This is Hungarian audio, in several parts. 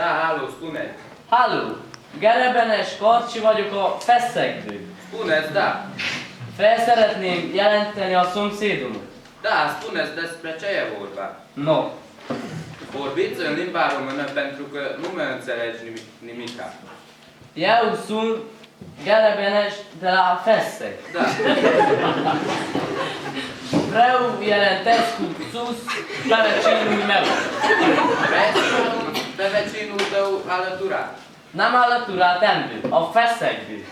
Háló, Spunet. Halló! Gerebenes Karcsi vagyok a Feszegből. Spunet, da. Fel szeretném jelenteni a szomszédomat. Da, spuneți despre ce e vorba. No, Vorbiți în limba română pentru că nu mă înțelegi nimica. eu sunt Gerebenes de la Feszeg. Da. Vreau jelentesc cu sus pe vecinul meu. Pe vecinul tău alăturat. N-am alăturat Andrew, a Feszegből.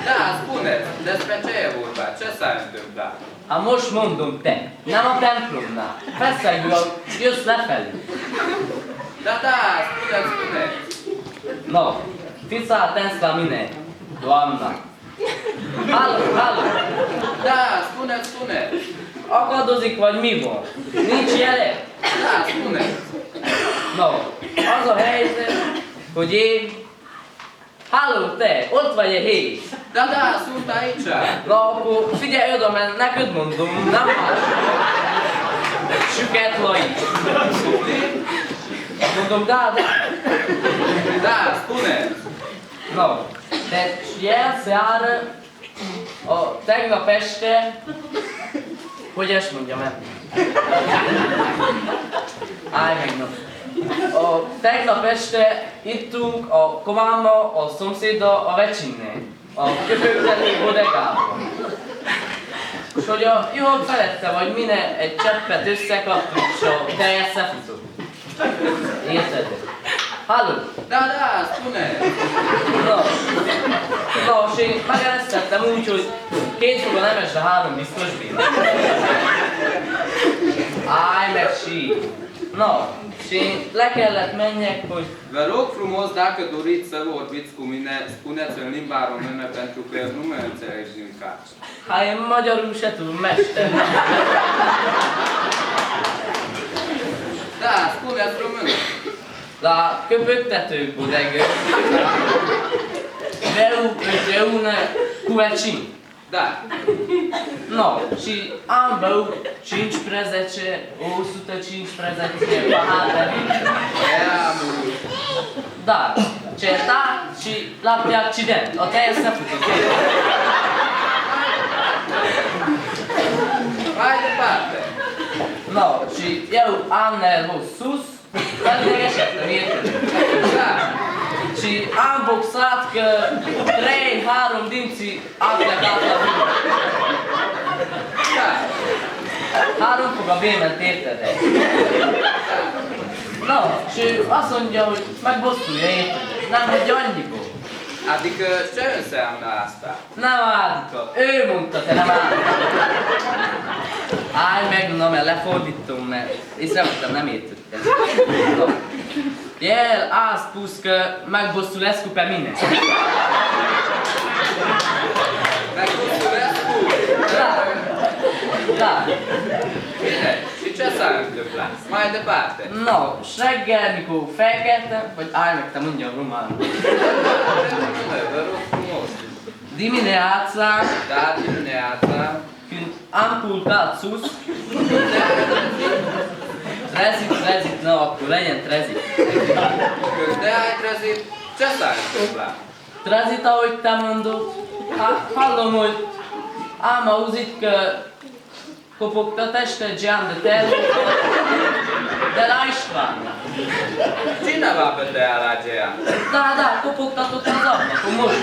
Da, spuneți despre ce e vorba, ce s-a întâmplat. A most mondom te, nem a templomnál. Feszegből jössz lefelé. Da, spuneți. No, fiți atenți la mine, doamna. Halló! Da, spuneți. Akadozik vagy mi van? Nincs jele? Da, spuneți. No, az a helyzet, hogy én... Halló te, ott vagy egy hét? Da, sunt aici. Na akkor figyelj oda, mert neked mondom, nem más. Süket Laics. Mondom, da. Da, spuneți. No, deci ieri seară, tegnap este, hogy ezt mondjam el? Állj meg, no. Tegnap este ittunk a komámmal, a szomszéddal, a vecsinnél, a köpőktető bodegában. És hogy a jól felette, vagy mine egy cseppet összekaptuk, és a tej összefutott. Érted? Halló? Da, spuneți. No, és én megeresztettem úgy, hogy 2 fog a nemesre 3 biztos bír. Állj meg sír! No, és én le kellett menjek, hogy... Vă rog frumos, dacă doriți să vorbiți cu mine, spuneți în limba română pentru că nu mă înțelegi nimica. Hát én magyarul se tudom, mester. Da, spuneți română. La köpögtető bodegő. Vreau împreună cu vecini. Da. No, și am băut 15, 115 pahare de vin. Era mult. Da, certat și lapte accident. O te să făcut. Mai departe. No, și eu am nervos sus, feldegesettem, érted? Da. Și am boxat că 3-3 dinții am plecat la vin. Da. 3 fog a bément, érted? No, și azt mondja, hogy megbosszulja, érted? Nem megy annyiból. Adică ce înseamnă asta? Nem állika, ő mondta, te nem állika. Állj meg, na, mert lefordítom, mert észrevettem, nem értettem. No. El a spus că megbosszulescu pe mine. Megbosszulescu? Da. Bine, și ce s-a întâmplat? Mai departe. No, és reggel, mikor felkeltem, vagy állj meg, te mondja a románul. Vă rog frumos. Dimineața, Da, dimineața. când am culcat sus, trezit, no, akkor legyen trezit. Când te-ai trezit, ce s-a întâmplat? Trezit, ahogy te mondod, hallom, hogy am auzit că kopogtat geam de termót, de la István. Cine va bătea la geam? Da, kopogtatott az ablakon, most.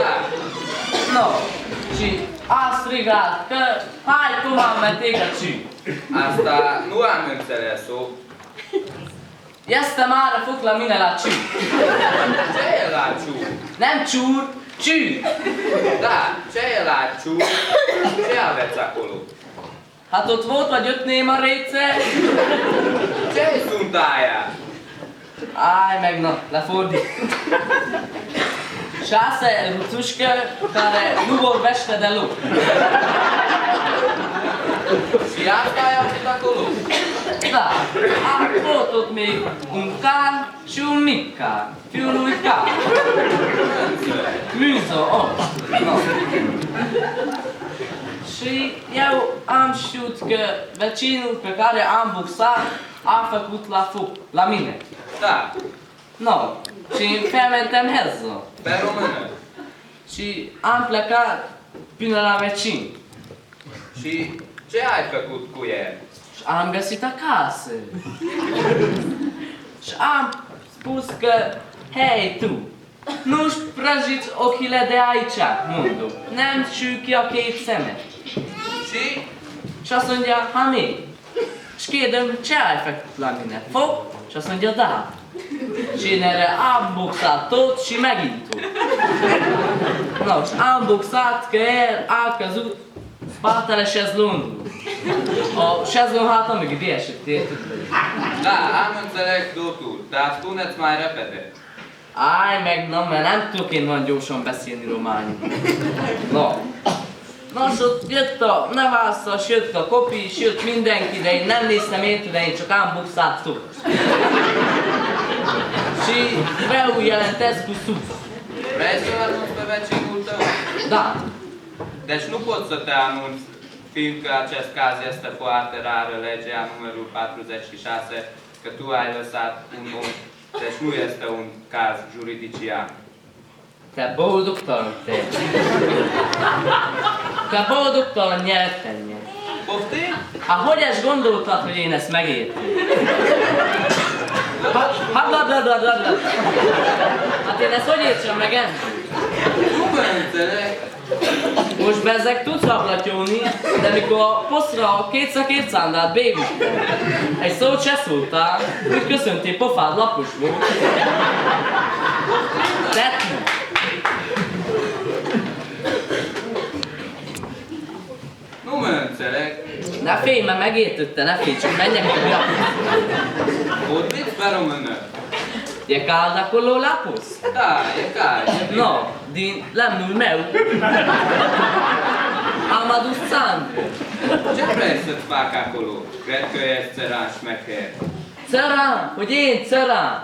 Da. No, și a strigat că hai cum am metegă ci. Asta nu am înțeles-o. Este már fog la mine la ciu. Ce e la ciur? Nem ciur, ciu. Da, ce e la ciur? Ce aveți acolo? Hát ott volt vagy 5 néma réce. Ce sunt aia? Állj meg, na, lefordít. Sásze rucuska, care nu vorbește deloc. Și asta ai avut acolo? Da, am fost ott még un can și un mic can, fiul lui can. Műză, ott. No. Și eu am știut că vecinul pe care am buxat a făcut la mine. Da, No, și fermentem hezzo. pe română. Și am plecat până la vecin. Și ce ai făcut cu el? Și am găsit acasă. Și am spus că, hei tu, nu-și prăjiți ochile de aici, mundu. Nem süki a két szeme. Și Și azt mondja, ha mi? És kérdem, ce ai făcut la mine? Fog? Și azt mondja, da. Și erre am buxat tot și megint tot. No, și am buxat că el a căzut spatele șezlongului. O șezlong háta mögé esett, érted? da, am înțeles totul, dar spuneți mai repede. Állj meg, na, mert nem tudok én nagyon gyorsan beszélni románul. No. Nos, ott jött a nevászas, jött a kopi, és jött mindenki, de én nem néztem érte, de én csak ám bukszáltam. Și vreau jelentesc cu sus. Vrei să anunți pe vecinul tău? Da. Deci nu pot să te anunț, fiindcă acest caz este foarte rară, legea numărul 46, că tu ai lăsat un om. Deci nu este un caz juridician. Te boldogtalan te. Te boldogtalan nyerten nyer. Poftim? Hát hogy ezt gondoltad, hogy én ezt megértem? Hát bla bla bla bla bla. Hát én ezt hogy értsem meg ennek? Nu mă înțeleg. Most bezzeg tudsz ablatyolni, de mikor a poszra kétszer két szándát bévüttem, egy szót se szóltál, úgy köszöntél, pofád lapos volt. Tetni. Nu mă înțeleg. Ne félj, mert megértette, ne félj, csak menjek a lapos. Vorbiți pe română. E cald acolo lapos? Da, e cald. E bine. No, din lemnul meu. Am adus țandră. Ce vrei să-ți fac acolo? Cred că ești țăran șmecher. Țăran, hogy én țăran.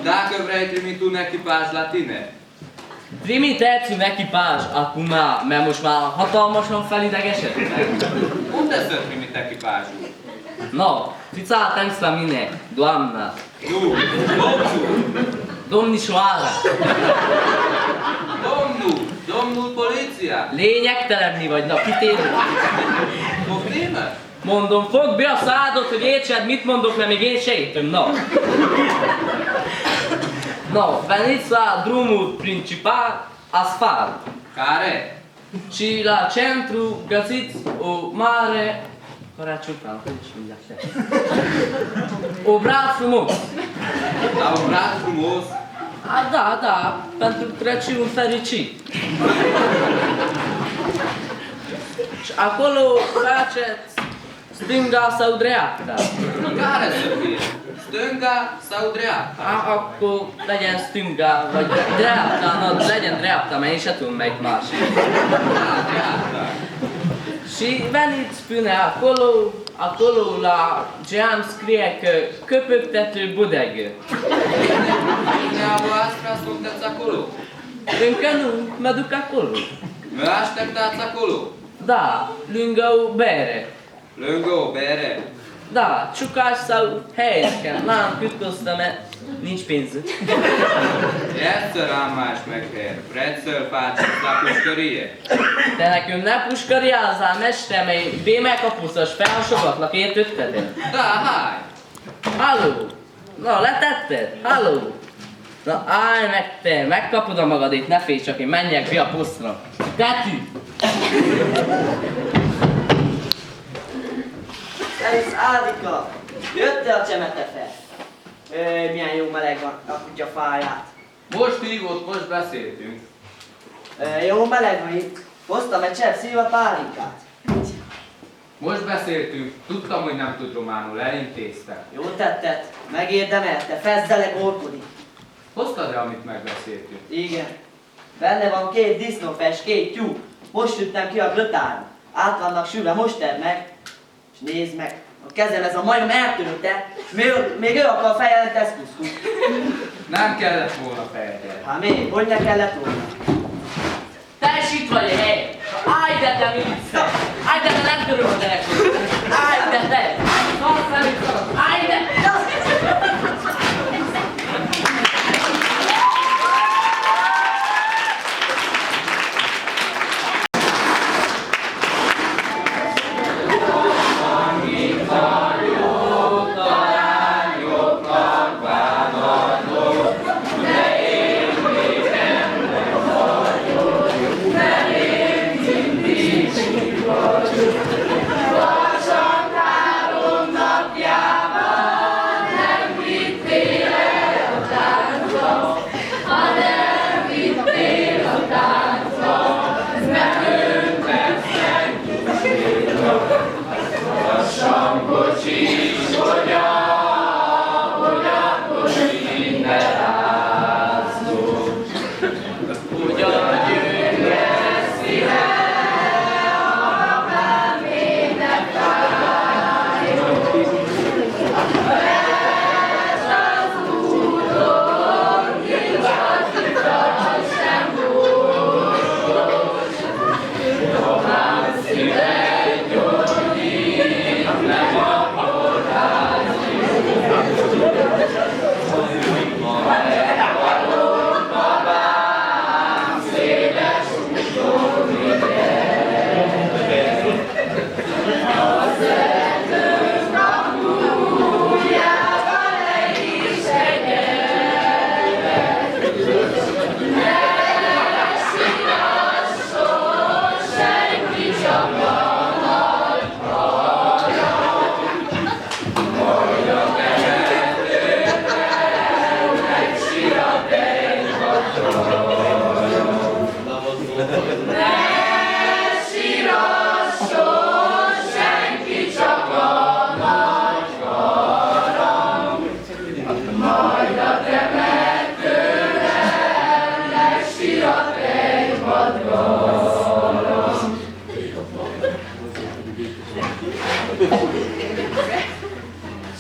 Dacă vrei, trimit un echipaj la tine. Trimiteți un echipaj acum, mert most már hatalmasan felidegesedtem. Unde să trimit echipajul? No, fiți atenți la mine, doamna, Nu, domnul! domnișoara. Domnul poliția! Lényegtelen mi vagy, na kitérő. Poftimă? Mondom, fogd be a szádot, hogy értsed, mit mondok, mert még én se értem, no. No, veniți la drumul principal, asfalt. Care? Și la centru găsiți o mare... Căraciucan, cum și așa. O brad frumos. La un brat frumos? A, da, da, pentru Crăciun fericit. Și acolo faceți stânga sau dreapta. Care să fie? Stânga sau dreapta? Akkor legyen stânga, vagy dreapta, no, legyen dreapta, mert én se tudom melyik másik. Da, dreapta. Și veniți până acolo la geam scrie că căpăctető bodegă. Dumneavoastră sunteți acolo. Încă nu, mă duc acolo. Mă așteptați acolo. Da, lângă o bere. Lângă o bere. Da, ciucaș sau helyeken, n-am cât costă, mert nincs pénz. Ești țăran mai șmecher. Vreți să-l faceți la pușcărie? De nekünk ne puskariázzál, mestem, egy bémelkapuszos felsogatlak, értetted? Da, hai! Halló! Na, letetted? Halló! Na, állj meg te, megkapod a magadét, ne félj csak, én menjek be a puszra. Tetű! Szerint Ádika, jöttél a csemete fel? Milyen jó meleg van a kutya fáját. Most hívott, most beszéltünk. Jó meleg van itt. Hoztam egy csepp szilva pálinkát. Most beszéltünk, tudtam, hogy nem tud románul, elintéztem. Jó tetted, megérdemelte, fezzele gorkodik. Hoztad-e, amit megbeszéltünk? Igen. Benne van 2 disznófes, 2 tyúk. Most üttem ki a grötárba. Át vannak sülve, most edd meg. És nézd meg, a kezem ez a majom eltörte, és még ő akar fejelent eszkuszkut. Nem kellett volna feljegyelni. Hát még, hogy ne kellett volna? Te is itt vagy, hely! Állj Állj, de te vicces! Állj, de te nem körül a gyerekünk! Állj, de te! Állj, de!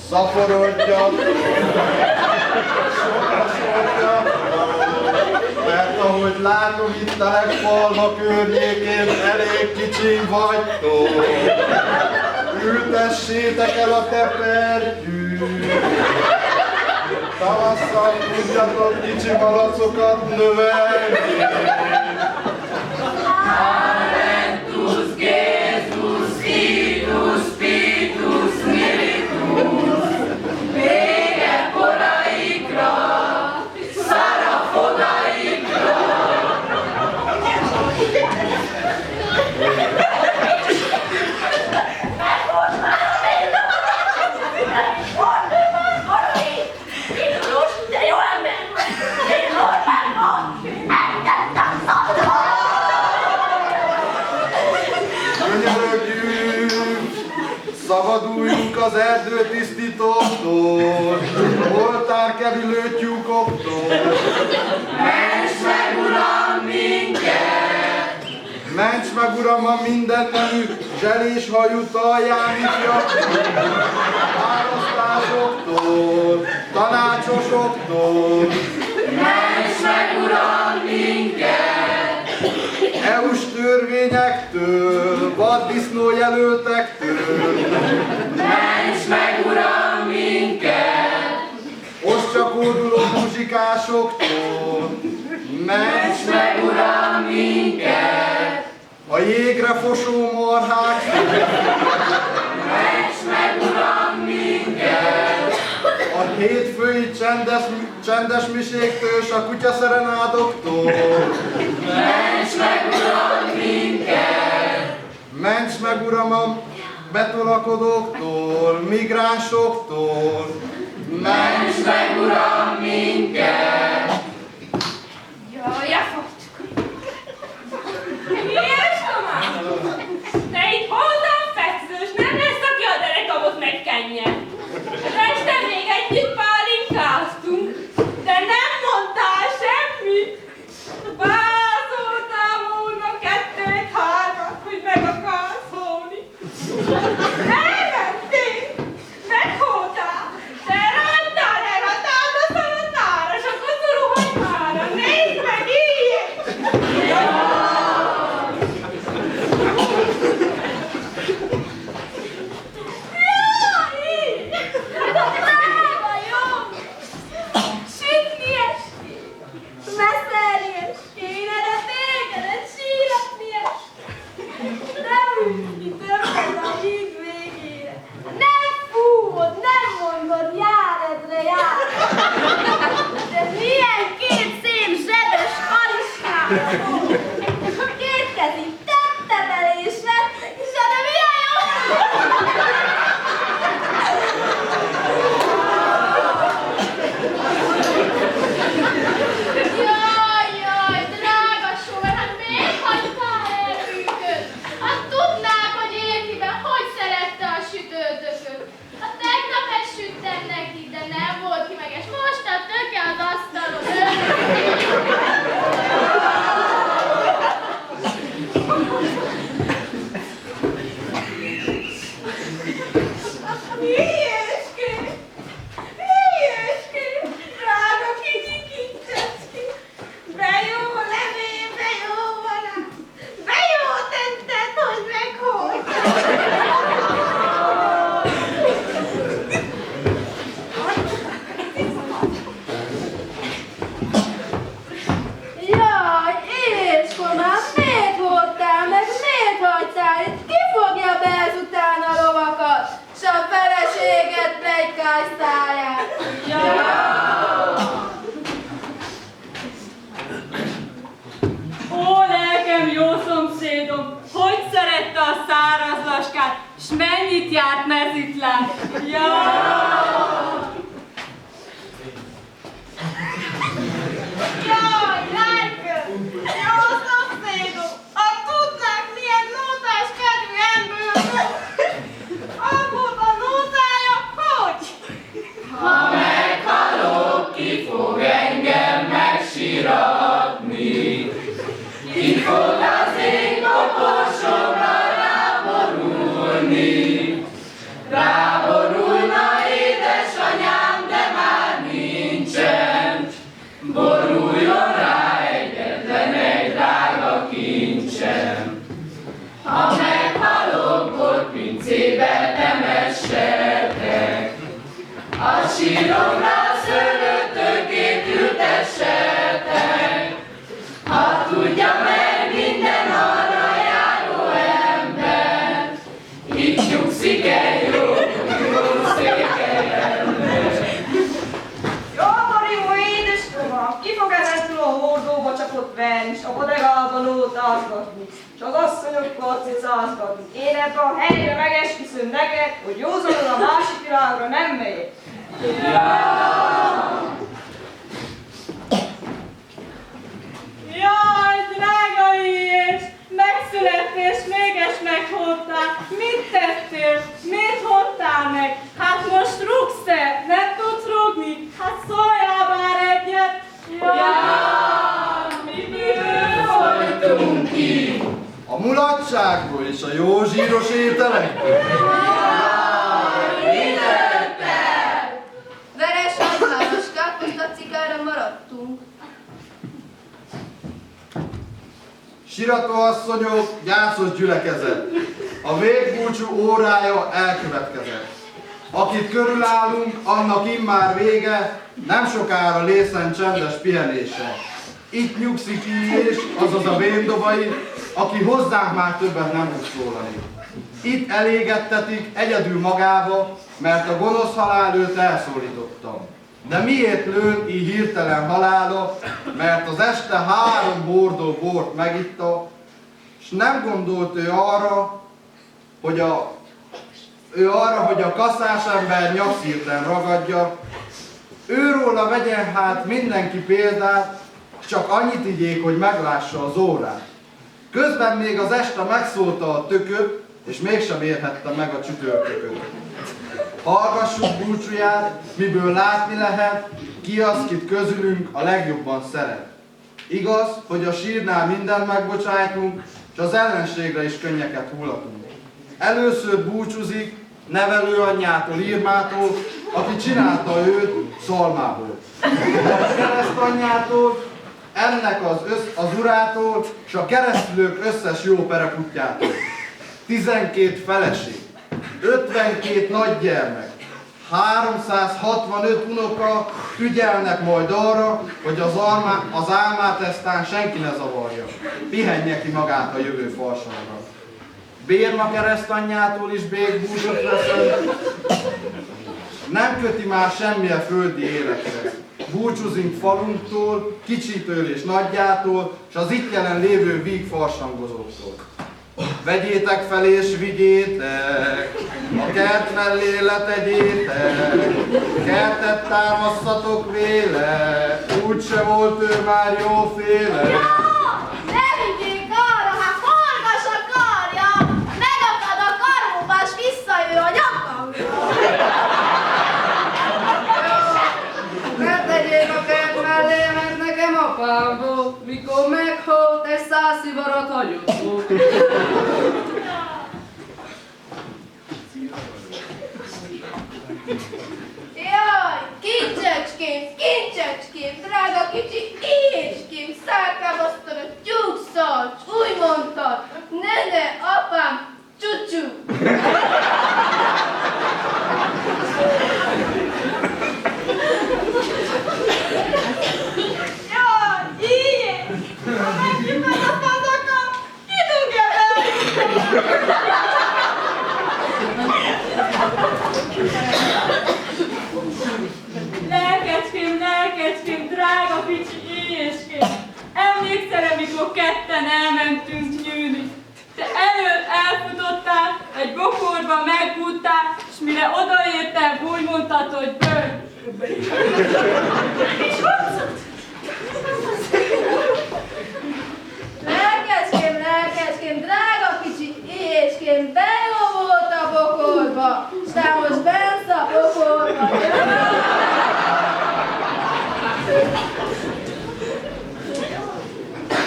Szaporodjak, mert ahogy látom itt a legfalma környékén, elég kicsi vagytok. Ültessétek el a tepertyűt. Tavasszal tudjatok kicsi malacokat növelni. Aventus, Jesus, Itus, Pitus, Militus, vége koraikra, szarafonaikra. De jó ember! Én Orbán van! Eltettem szabadon! Könyörögjünk, szabaduljunk az erdőtisztítóktól, oltárkerülő tyúkoktól. Ments meg, Uram, minket! Ments meg, Uram, a mindennemű zselés hajú talján ifjaktól, választásoktól, tanácsosoktól. Ments meg, Uram, minket! EU-s törvényektől, vaddisznójelöltektől. Ments meg, Uram, minket! Oszcsakóduló muzsikásoktól. Ments Meg, Uram, minket! a jégre fosó marháktól. Ments meg, Uram, minket! A hétfői csendes miséktől és a kutyaszerenádoktól. Ments meg, Uram, minket! Ments meg, Uram, a betolakodóktól, migránsoktól. Ments meg, Uram, minket! Jaj, elfogtuk! Miért, Tamás? Te itt hozzám feszülsz, nem lesz, aki a derekamot megkenje. Este még együtt pálinkáztunk, de nem mondtál semmit. Vázoltál volna 2-3, hogy meg akarsz szólni. Elmentél, megholtál, de rattál, a szalatára, s akkor ruhagymára. Nézd meg, így! Két kezig tette belésre, és de milyen jó! Jaj, drága Sóver, hát miért hagytál el minket? Hát tudnák, hogy Értiben hogy szerette a sütőtököt. Hát tegnap ezt süttem neki, de nem volt ki meg, és most a töke az asztalon. Hülyéské! Hülyéské! Drága kicsi kincsecski! De jó levél, de jó van! De jó tetted, hogy Jaj, Éskomám, miért voltál meg, miért hagytál? Ki fogja be ezután a lovakat? S a feleséget plegykáztáját? Ó, lelkem, jó szomszédom, hogy szerette a száraz laskát, s mennyit járt mezitláb. Jaj, lelkem, jó szomszédom, ha tudnák, milyen nótás kedvű ember, akkor a nótája hogy? Ha meghalok, ki fog engem megsiratni? Ki fog az én koporsomra ráborulni? Ráborulna édesanyám, de már nincsen. Boruljon rá egyetlen egy drága kincsem. Ha meghalok, borpincébe temessetek, a síromra szőlőtőkét ültessetek. Ha tudja meg minden arra járó ember, itt nyugszik egy jó székelyember. Jó, édeskoma, ki fog ezentől a hordóba csapott venni, s a bodegában ótázgatni, s az asszonyokkal cicázgatni. Én ebben a helyre megesküszöm neked, hogy józanul a másik világra nem megyek. Jaj, drága Jézus, megszülettél, s mégis meghordtál. Mit tettél? Mit hordtál meg? Hát most rúgsz te? Nem tudsz rúgni? Hát szóljál már egyet. Jaj, miből Folytunk ki, A mulatságból és a jó zsíros ételekből. Veres hagymáros káposztacikára maradtunk. Sirató asszonyok, gyászos gyülekezet. A végbúcsú órája elkövetkezett. Akit körülállunk, annak immár vége, nem sokára lészen csendes pihenése. Itt nyugszik Illés, azaz a véndobai, aki hozzánk már többet nem tud szólani. Itt elégettetik egyedül magába, mert a gonosz halál őt elszólította. De miért lőn így hirtelen halála, mert az este 3 bordó bort megitta, s nem gondolt ő arra, hogy a kaszás ember nyakszírten ragadja. Őróla vegyen hát mindenki példát, csak annyit igyék, hogy meglássa az órát. Közben még az este megszólta a tököt, és mégsem érhette meg a csütörtököt. Hallgassuk búcsúját, miből látni lehet, ki az, kit közülünk a legjobban szeret. Igaz, hogy a sírnál mindent megbocsájtunk, és az ellenségre is könnyeket hullatunk. Először búcsúzik nevelőanyjától, Irmától, aki csinálta őt szalmából. A keresztanyjától, ennek az urától, és a keresztülők összes jó perekutyától. 12 feleség, 52 nagygyermek, 365 unoka ügyelnek majd arra, hogy az álmát eztán senki ne zavarja. Pihenje ki magát a jövő farsanra. Bérma keresztanyjától is békbúcsot veszem, nem köti már semmilyen földi életre. búcsúzunk falunktól, kicsitől és nagyjától, és az itt jelen lévő víg farsangozóktól. Vegyétek fel és vigyétek, a kert mellé letegyétek, kertet támasztatok véle, úgyse volt ő már jóféle. Ne vigyék arra, hát forgas a karja, megakad a karóba, s visszajő a nyakamra. Ne tegyék a kert mellé, mert nekem apám volt, mikor meghalt, egy 100 szivarat hagyott volt. Jaj, kincsecském, drága kicsi écském, szárkábasztad a tyúkszal, s úgy mondtad, ne, apám, csúcsú. Jaj, így! Ha megnyitod a fazakat, ki tudja Lelkecském, drága kicsi éjéském! Emlékszel, amikor ketten elmentünk nyűni? Te elől elfutottál, egy bokorba megbújtál, s mire odaértem, úgy mondtad, hogy bőr. És Lelkecském, drága kicsi éjském, de jó volt a bokorba, s te most bensz a bokorba.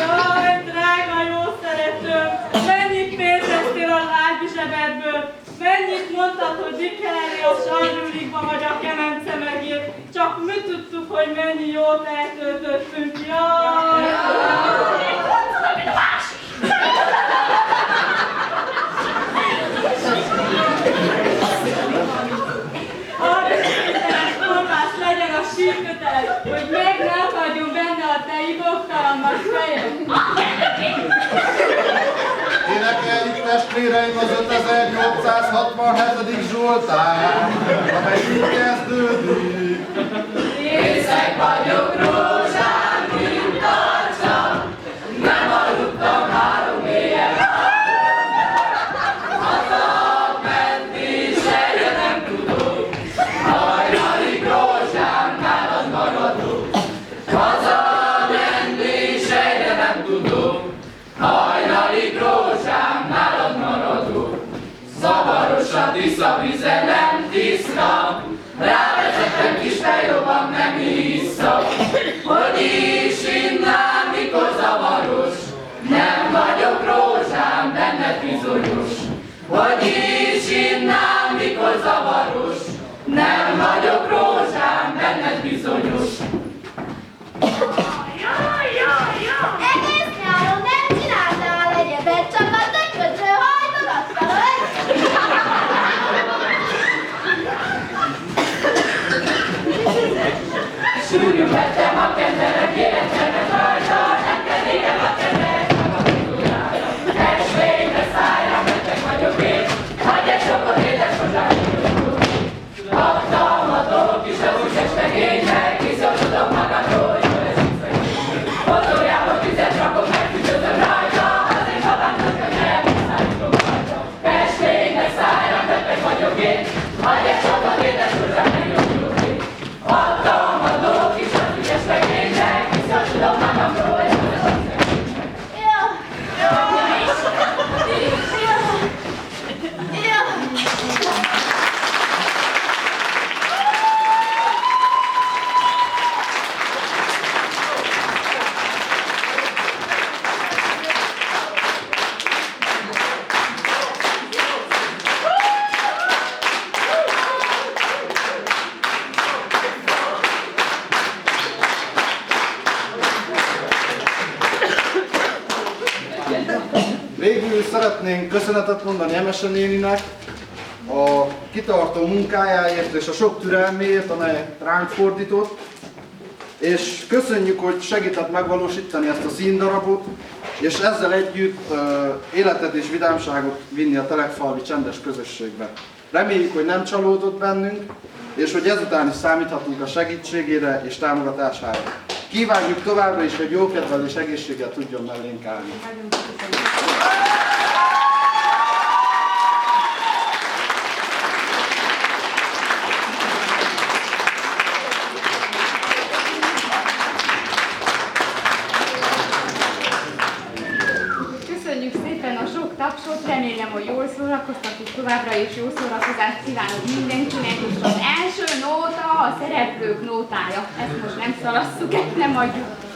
Jaj, drága jó szeretőm, mennyit pénzeztél a lágy zsebedből, mennyit mondtad, hogy Dickenelli a sarjulikba vagy a kemence megért, csak mi tudtuk, hogy mennyi jót eltöltöttünk. Jaj! Arra szépen kormás legyen a sírkötelet, hogy meg nem hagyjon benne a te iboktalan nagy fejed. Énekeljük testvéreim az 5867. Zsoltár, amely így kezdődik. Részeg vagyok rózsám, mint tartsam, nem aludtam 3 éjjel. Hazamenni se nem tudok, hajnalig rózsám nálad maradok. Hazamenni se nem tudok, hajnalig rózsám nálad maradok. Zavaros a tiszavize, nem tiszta, rávezettem kis fejlóban, nem hiszem, hogy is innám, mikor zavaros. Nem vagyok rózsám, benned bizonyos, hogy is innám, mikor zavaros. Nem vagyok rózsám, benned bizonyos. Egész nyáron nem csináltál egyebet, csak a töködre hajtogattál a Súlyú vettem a kenderek, életemet rajta, nem kenékem a kenderek, meg a tudára. Esvényre szájra, beteg vagyok én, hagyj egy sokot édes hozzám, hatalmatok is az úgyes tegénynek, hiszen tudom magamról, jól esik szegény. Motorjába tüzet rakok, megfűtözöm rajta, azért habántnak a nyelv, szállítom rajta. Esvényre szájra, beteg vagyok én, hagyj egy sokot édes hozzám, megjobbulok én. Hatalmadok is az ügyes legénynek, hiszen tudom magamról, hogy jól esik szegénynek. Végül szeretnénk köszönetet mondani Emese néninek a kitartó munkájáért és a sok türelméért, amely ránk fordított. És köszönjük, hogy segített megvalósítani ezt a színdarabot, és ezzel együtt életet és vidámságot vinni a Telekfalvi csendes közösségbe. Reméljük, hogy nem csalódott bennünk, és hogy ezután is számíthatunk a segítségére és támogatására. Kívánjuk továbbra is, hogy jókedvel és egészséggel tudjon mellénk állni. Köszönjük szépen a sok tapsot, remélem, hogy jól szórakoztatok, továbbra is jó szórakozást kívánok mindenkinek, és az első nóta a szereplők nótája. Ezt most nem szalasszuk, ezt nem adjuk.